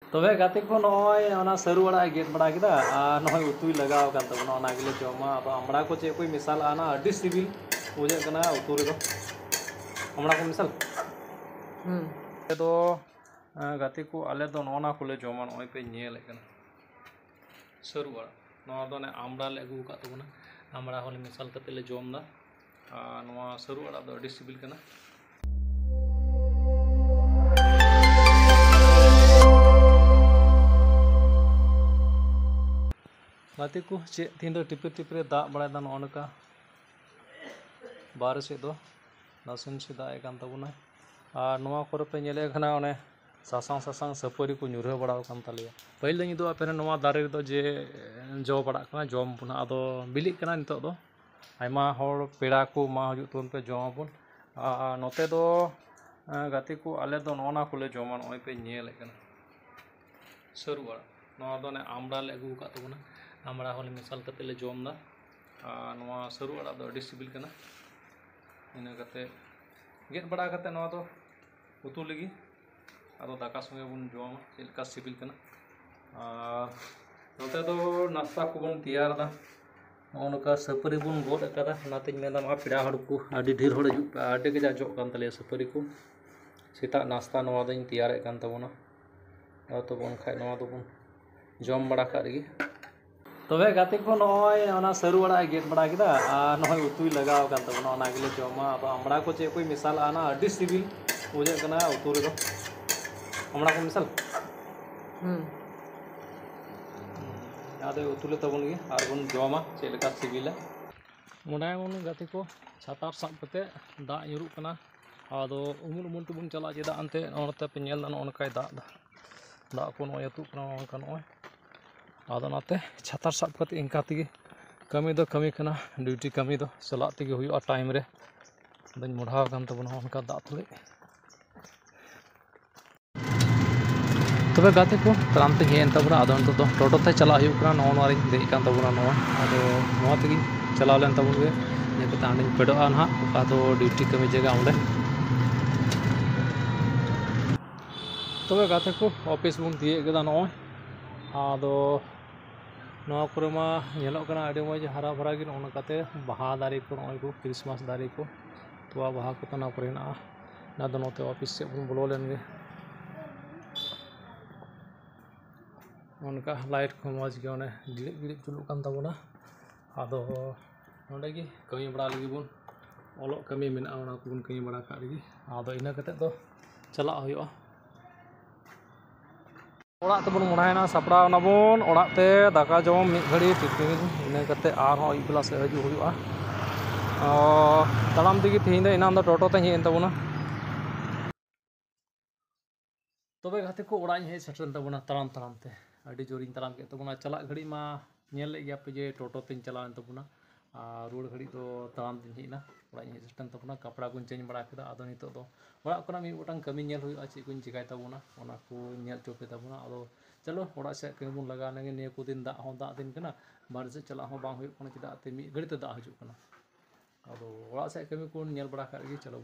तबे गाते को नय ओना सरू अड़ा गेट बड़ा किदा आ नय उतुई लगाव कान तबना ओना गिले जमा अब आमड़ा को चे कोई मिसाल आना अड्डी सिबिल बुझे कना उतु रे दो आमड़ा को मिसाल तो गाते को आले दो नोना कोले जमा नय पे नेले कना सरू अड़ा नवा दो ने आमड़ा ले अगु का तबना आमड़ा होले मिसाल कते ले जमदा आ नवा सरू अड़ा दो अड्डी सिबिल कना गाते को चे तीन दो टिपे टिपे दा बड़ा दा नौनका बार से दो नासन से दाए कान तबना आ नवा करे पे नेले खना ओने सासांग सासांग सपरी को ᱧᱩᱨᱦᱟᱹ बड़ा कान तालिया पहिल दो दो पे नवा दारे दो जे जो बड़ा कना जम पुना आदो बिलिक कना नितो दो आयमा हर पेड़ा को मा हजु तोन पे जमा पुन आ नोते दो गाते को आले दो नोना कोले जमा नय पे नेले कना सरू बड़ा नवा दो ने आमड़ा ले अगु का तबना आमड़ा होले मिसाल कते ले जमदा आ नवा सरू अड़ा दो अड्डी सिबिल कना इन कते गेट बड़ा कते नवा दो उतु लगी आदो दाका संगे बुन जमा चेलका सिबिल कना आ नोते दो नाश्ता को बुन तैयार दा नोनका सपरी बुन गोद कदा नाते मेना मा पिड़ा हड़ को अड्डी ढेर हड़ जु अड्डी के जा जो कान तले सपरी को सेता नाश्ता नवा दो तैयार कान तबना तो बुन खाय नवा दो बुन जम बड़ा का रगी तबे गाते को नय ओना सरू अड़ा गेट बड़ा किदा आ नय उतुई लगाव कान तबना ओना गिले जमा अब आमड़ा को चे कोई मिसाल आना अड्डी सिबिल बुझे कना उतु रे दो आमड़ा को मिसाल आदे उतुले तबन गे आर बन जमा चेलका सिबिला मोडाय मन गाते को छातार साब कते दा युरु कना आदो उमुल उमुल तबन चला जेदा अंते ओनते पे नेल दा ओनकाय दा को नय अतु कना ओनका नय आदो नाते छातार साब कते इनका तेगे कमी दो कमी कना ड्यूटी कमी दो चला तेगे हुआ टाइम रे दन मोढ़ाव कान तबना ओनका दा थले तबे गाते को ताराम ते हेन तबना आदो नतो दो टोटो ते चला हुआ कना नवा नवा दे कान तबना नवा आदो नवा तेगे चला लेन तबन गे ने कते आंडे पेडोआ ना ओका दो ड्यूटी कमी जगह ओंडे तबे गाते को ऑफिस बुन दिए गदा नवा आदो नवा करे मा नेलोग कना अडी मज हरा भरा गे ओनकाते बाहा दारे को नय को क्रिसमस दारे को तोवा बाहा को तना करे ना ना दो नोते ऑफिस से बुन बोलो लेन गे उनका लाइट को मज गे ओने गिलिप गिलिप चुलुक कान तबना आदो नोंडे गे कमी बड़ा लगी बुन ओलो कमी मेना ओना को बुन कमी बड़ा का लगी आदो इना कते दो चला हुआ ओड़ा तबन मोड़ायना सापड़ा नाबन ओड़ाते दाका जम मिद घड़ी टिफिन इन कते आर अयुब बेला से हजू हुआ ताड़ाम तेगे तेहन दो इनाम दो टोटो ते हेन तबना तबे गाते को ओड़ा हे सेटन तबना ताड़ाम ताड़ाम ते अडी जोरिन ताड़ाम के तबना चला घड़ी मा नेल ले गया पे जे टोटो तेन चलावन तबना रुड़ घड़ी दो ताड़ाम दिन हेना ओड़ा हे सेटन तबना कपड़ा को चेंज बड़ा केदा आदो नितो दो ओड़ा कोना मी गोटांग कमी नेल हुआ चे को चिकाय तबना ओना को नेल चोपे तबना आदो चलो ओड़ा से कमी बुन लगा नेगे ने को दिन दा दिन कना बार से चला हो बांग हुई कोना चिदा ते मी घड़ी ते दा हजू कना आदो ओड़ा से कमी को नेल बड़ा का चलो